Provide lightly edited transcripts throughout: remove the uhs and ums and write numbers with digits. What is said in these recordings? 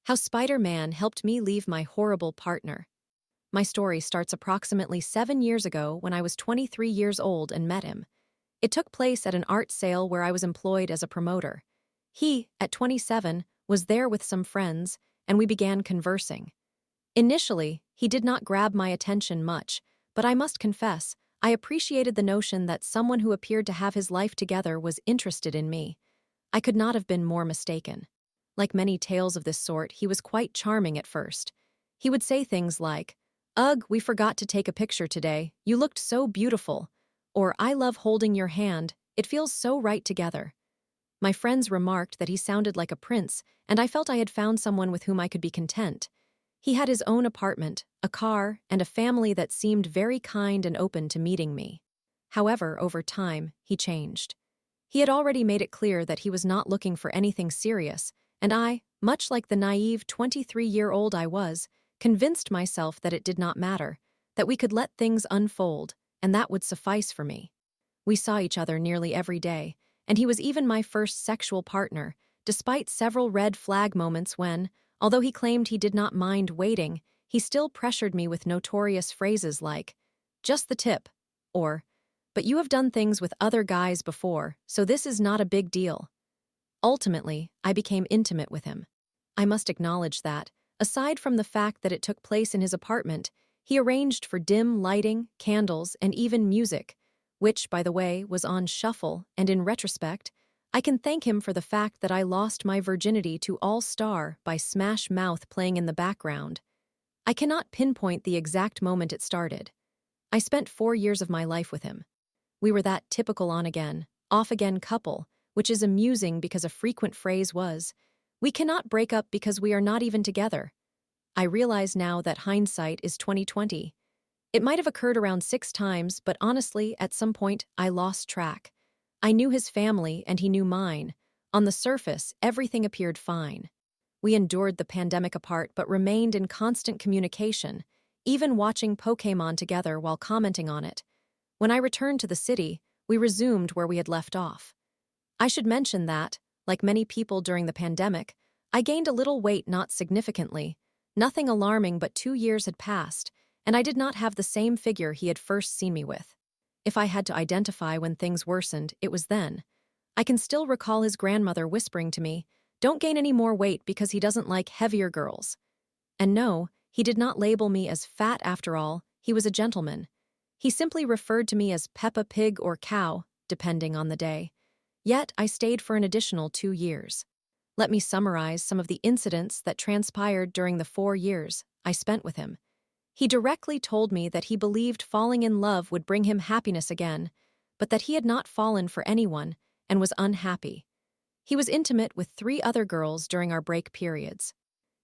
How Spider-Man helped me leave my horrible partner. My story starts approximately 7 years ago when I was 23 years old and met him. It took place at an art sale where I was employed as a promoter. He, at 27, was there with some friends, and we began conversing. Initially, he did not grab my attention much, but I must confess, I appreciated the notion that someone who appeared to have his life together was interested in me. I could not have been more mistaken. Like many tales of this sort, he was quite charming at first. He would say things like, "Ugh, we forgot to take a picture today. You looked so beautiful." Or, "I love holding your hand. It feels so right together." My friends remarked that he sounded like a prince, and I felt I had found someone with whom I could be content. He had his own apartment, a car, and a family that seemed very kind and open to meeting me. However, over time, he changed. He had already made it clear that he was not looking for anything serious, and I, much like the naive 23-year-old I was, convinced myself that it did not matter, that we could let things unfold, and that would suffice for me. We saw each other nearly every day, and he was even my first sexual partner, despite several red flag moments when, although he claimed he did not mind waiting, he still pressured me with notorious phrases like, "Just the tip," or, "But you have done things with other guys before, so this is not a big deal." Ultimately, I became intimate with him. I must acknowledge that, aside from the fact that it took place in his apartment, he arranged for dim lighting, candles, and even music, which, by the way, was on shuffle, and in retrospect, I can thank him for the fact that I lost my virginity to All Star by Smash Mouth playing in the background. I cannot pinpoint the exact moment it started. I spent 4 years of my life with him. We were that typical on-again, off-again couple, which is amusing because a frequent phrase was, "We cannot break up because we are not even together." I realize now that hindsight is 20/20. It might have occurred around 6 times, but honestly, at some point, I lost track. I knew his family, and he knew mine. On the surface, everything appeared fine. We endured the pandemic apart but remained in constant communication, even watching Pokémon together while commenting on it. When I returned to the city, we resumed where we had left off. I should mention that, like many people during the pandemic, I gained a little weight, not significantly. Nothing alarming, but 2 years had passed, and I did not have the same figure he had first seen me with. If I had to identify when things worsened, it was then. I can still recall his grandmother whispering to me, "Don't gain any more weight because he doesn't like heavier girls." And no, he did not label me as fat after all, he was a gentleman. He simply referred to me as Peppa Pig or Cow, depending on the day. Yet I stayed for an additional 2 years. Let me summarize some of the incidents that transpired during the 4 years I spent with him. He directly told me that he believed falling in love would bring him happiness again, but that he had not fallen for anyone and was unhappy. He was intimate with 3 other girls during our break periods.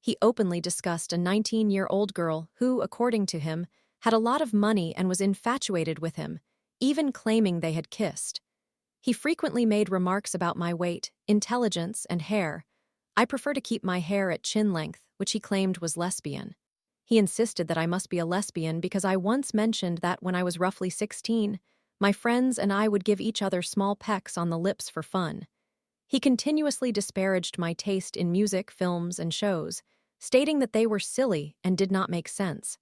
He openly discussed a 19-year-old girl who, according to him, had a lot of money and was infatuated with him, even claiming they had kissed. He frequently made remarks about my weight, intelligence, and hair. I prefer to keep my hair at chin length, which he claimed was lesbian. He insisted that I must be a lesbian because I once mentioned that when I was roughly 16, my friends and I would give each other small pecks on the lips for fun. He continuously disparaged my taste in music, films, and shows, stating that they were silly and did not make sense.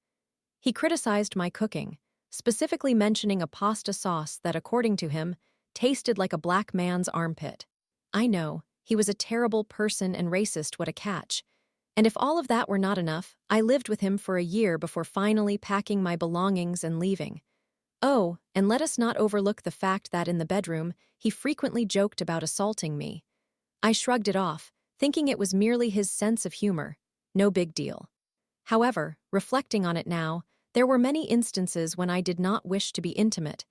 He criticized my cooking, specifically mentioning a pasta sauce that, according to him, tasted like a black man's armpit. I know, he was a terrible person and racist, what a catch. And if all of that were not enough, I lived with him for a year before finally packing my belongings and leaving. Oh, and let us not overlook the fact that in the bedroom, he frequently joked about assaulting me. I shrugged it off, thinking it was merely his sense of humor. No big deal. However, reflecting on it now, there were many instances when I did not wish to be intimate.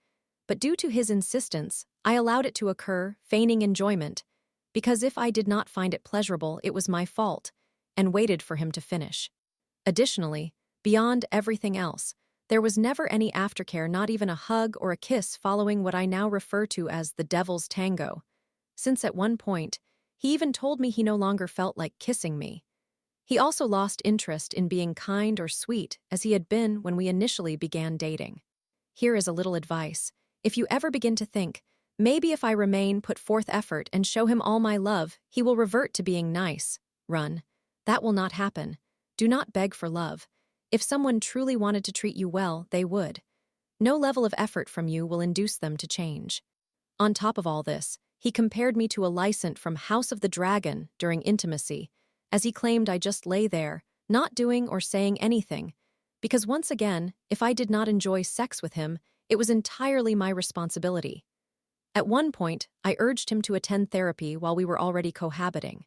But due to his insistence, I allowed it to occur, feigning enjoyment, because if I did not find it pleasurable, it was my fault, and waited for him to finish. Additionally, beyond everything else, there was never any aftercare, not even a hug or a kiss following what I now refer to as the devil's tango, since at one point, he even told me he no longer felt like kissing me. He also lost interest in being kind or sweet as he had been when we initially began dating. Here is a little advice. If you ever begin to think, maybe if I remain, put forth effort, and show him all my love, he will revert to being nice, run. That will not happen. Do not beg for love. If someone truly wanted to treat you well, they would. No level of effort from you will induce them to change. On top of all this, he compared me to a licent from House of the Dragon during intimacy, as he claimed I just lay there, not doing or saying anything, because once again, if I did not enjoy sex with him, it was entirely my responsibility. At one point, I urged him to attend therapy while we were already cohabiting.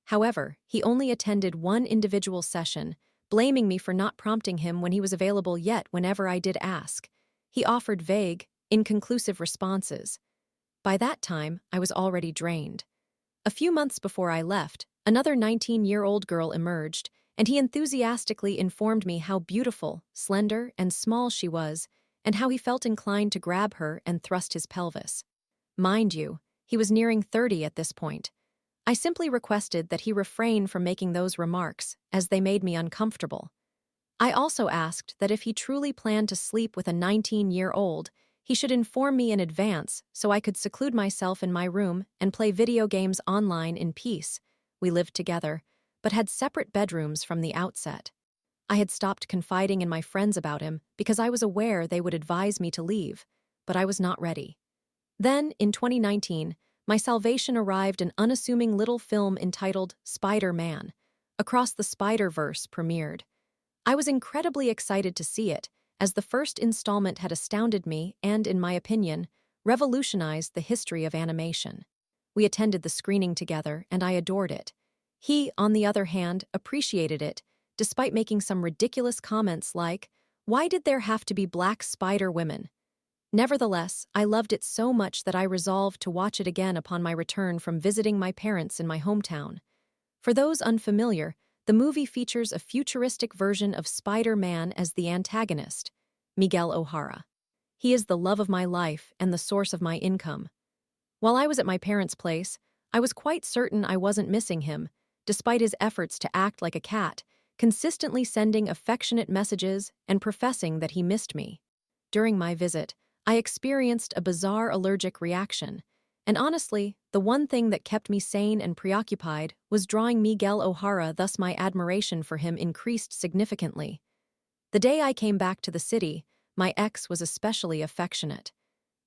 However, he only attended one individual session, blaming me for not prompting him when he was available yet whenever I did ask. He offered vague, inconclusive responses. By that time, I was already drained. A few months before I left, another 19-year-old girl emerged, and he enthusiastically informed me how beautiful, slender, and small she was, and how he felt inclined to grab her and thrust his pelvis. Mind you, he was nearing 30 at this point. I simply requested that he refrain from making those remarks, as they made me uncomfortable. I also asked that if he truly planned to sleep with a 19-year-old, he should inform me in advance so I could seclude myself in my room and play video games online in peace. We lived together, but had separate bedrooms from the outset. I had stopped confiding in my friends about him because I was aware they would advise me to leave, but I was not ready. Then, in 2019, my salvation arrived an unassuming little film entitled Spider-Man. Across the Spider-Verse premiered. I was incredibly excited to see it, as the first installment had astounded me and, in my opinion, revolutionized the history of animation. We attended the screening together, and I adored it. He, on the other hand, appreciated it, despite making some ridiculous comments like, "Why did there have to be black Spider-Women?" Nevertheless, I loved it so much that I resolved to watch it again upon my return from visiting my parents in my hometown. For those unfamiliar, the movie features a futuristic version of Spider-Man as the antagonist, Miguel O'Hara. He is the love of my life and the source of my income. While I was at my parents' place, I was quite certain I wasn't missing him, despite his efforts to act like a cat, consistently sending affectionate messages and professing that he missed me. During my visit, I experienced a bizarre allergic reaction, and honestly, the one thing that kept me sane and preoccupied was drawing Miguel O'Hara, thus my admiration for him increased significantly. The day I came back to the city, my ex was especially affectionate.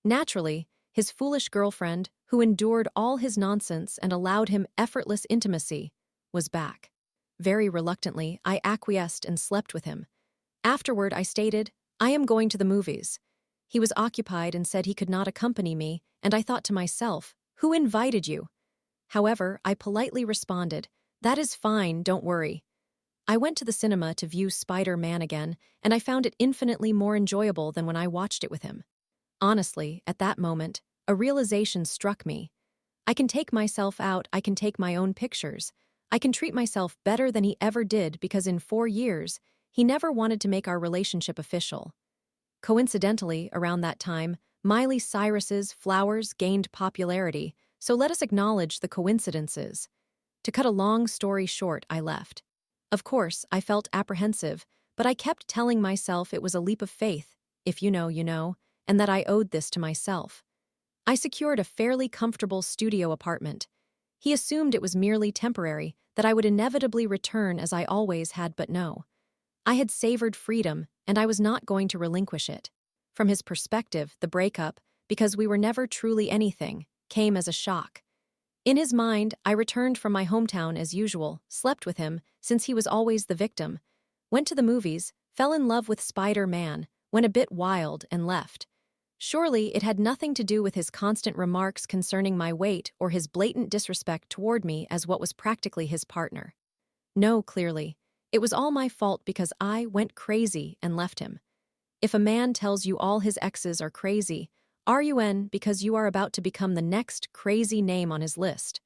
Naturally, his foolish girlfriend, who endured all his nonsense and allowed him effortless intimacy, was back. Very reluctantly, I acquiesced and slept with him. Afterward, I stated, "I am going to the movies." He was occupied and said he could not accompany me, and I thought to myself, "Who invited you?" However, I politely responded, "That is fine, don't worry." I went to the cinema to view Spider-Man again, and I found it infinitely more enjoyable than when I watched it with him. Honestly, at that moment, a realization struck me. I can take myself out, I can take my own pictures. I can treat myself better than he ever did because in 4 years, he never wanted to make our relationship official. Coincidentally, around that time, Miley Cyrus's Flowers gained popularity, so let us acknowledge the coincidences. To cut a long story short, I left. Of course, I felt apprehensive, but I kept telling myself it was a leap of faith, if you know, you know, and that I owed this to myself. I secured a fairly comfortable studio apartment. He assumed it was merely temporary, that I would inevitably return as I always had, but no. I had savored freedom, and I was not going to relinquish it. From his perspective, the breakup, because we were never truly anything, came as a shock. In his mind, I returned from my hometown as usual, slept with him, since he was always the victim, went to the movies, fell in love with Spider-Man, went a bit wild, and left. Surely it had nothing to do with his constant remarks concerning my weight or his blatant disrespect toward me as what was practically his partner. No, clearly. It was all my fault because I went crazy and left him. If a man tells you all his exes are crazy, RUN because you are about to become the next crazy name on his list.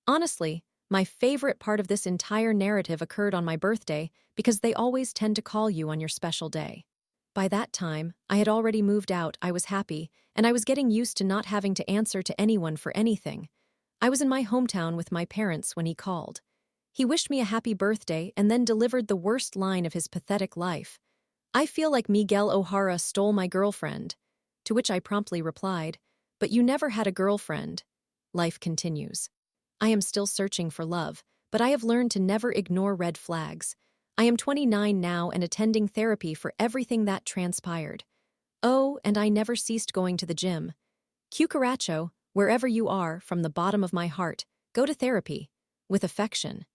Honestly, my favorite part of this entire narrative occurred on my birthday because they always tend to call you on your special day. By that time, I had already moved out, I was happy, and I was getting used to not having to answer to anyone for anything. I was in my hometown with my parents when he called. He wished me a happy birthday and then delivered the worst line of his pathetic life. "I feel like Miguel O'Hara stole my girlfriend." To which I promptly replied, "But you never had a girlfriend." Life continues. I am still searching for love, but I have learned to never ignore red flags. I am 29 now and attending therapy for everything that transpired. Oh, and I never ceased going to the gym. Cucaracho, wherever you are, from the bottom of my heart, go to therapy. With affection.